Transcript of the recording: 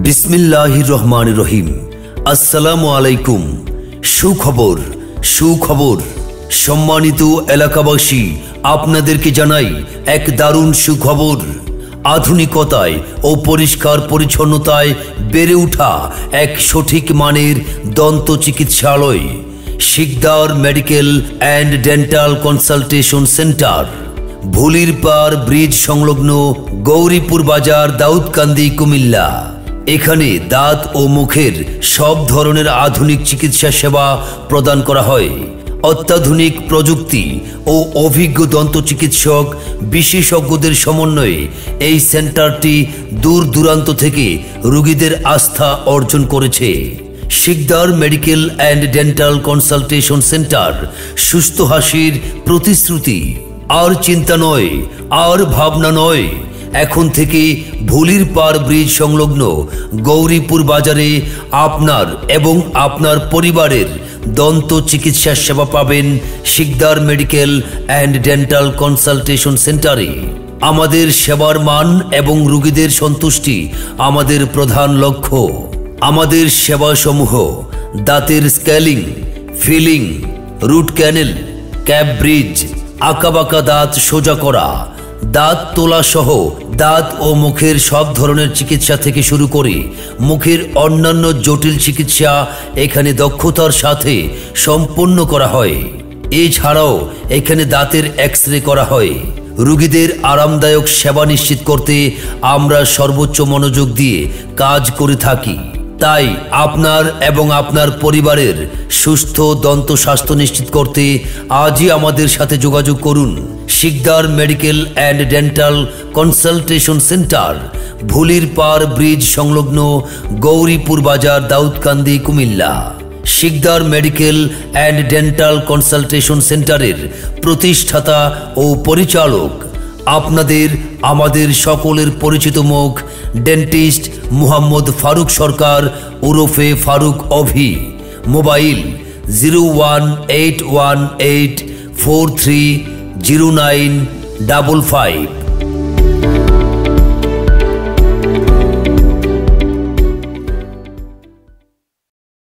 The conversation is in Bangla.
বিসমিল্লাহির রহমানির রহিম। আসসালামু আলাইকুম। সুখবর সুখবর সম্মানিত এলাকাবাসী, আপনাদেরকে জানাই এক দারুণ সুখবর। আধুনিকতায় ও পরিষ্কার পরিচ্ছন্নতায় বেড়ে ওঠা এক সঠিক মানের দন্ত চিকিৎসালয় Shikdar medical and dental consultation centre, ভুলির পার ব্রিজ সংলগ্ন গৌরীপুর বাজার, দাউদকান্দি, কুমিল্লা। এখানে দাঁত ও মুখের সব ধরনের আধুনিক চিকিৎসা সেবা প্রদান করা হয়। অত্যাধুনিক প্রযুক্তি ও অভিজ্ঞ দন্ত চিকিৎসক বিশেষজ্ঞদের সমন্বয়ে এই সেন্টারটি দূর দূরান্ত থেকে রোগীদের আস্থা অর্জন করেছে। Sikdar medical and dental consultation centre সুস্থ হাসির প্রতিশ্রুতি। আর চিন্তা নয়, আর ভাবনা নয়, এখন থেকে ভুলির পার ব্রিজ সংলগ্ন গৌরীপুর বাজারে আপনার এবং আপনার পরিবারের দন্ত চিকিৎসা সেবা পাবেন Sikdar medical and dental consultation সেন্টারে। আমাদের সেবার মান এবং রোগীদের সন্তুষ্টি আমাদের প্রধান লক্ষ্য। আমাদের সেবাসমূহ দাঁতের scaling, filling, root canal, cap bridge, আঁকাবাঁকা দাঁত সোজা করা, দাঁত তোলা সহ দাঁত ও মুখের সব ধরনের চিকিৎসা থেকে শুরু করে মুখের অন্যান্য জটিল চিকিৎসা এখানে দক্ষতার সাথে সম্পন্ন করা হয়। এছাড়াও এখানে দাঁতের এক্স-রে করা হয়। রোগীদের আরামদায়ক সেবা নিশ্চিত করতে আমরা সর্বোচ্চ মনোযোগ দিয়ে কাজ করে থাকি। তাই আপনার এবং আপনার পরিবারের সুস্থ দন্ত স্বাস্থ্য নিশ্চিত করতে আজই আমাদের সাথে যোগাযোগ করুন। Shikdar medical and dental consultation centre, ভুলির পার ব্রিজ সংলগ্ন Gouripur Bazar, Daudkandi, Comilla. Shikdar medical and dental consultation সেন্টারের প্রতিষ্ঠাতা ও পরিচালক আপনাদের আমাদের সকলের পরিচিত মুখ ডেন্টিস্ট মোহাম্মদ ফারুক সরকার ওরফে ফারুক অভি। মোবাইল 01818430955।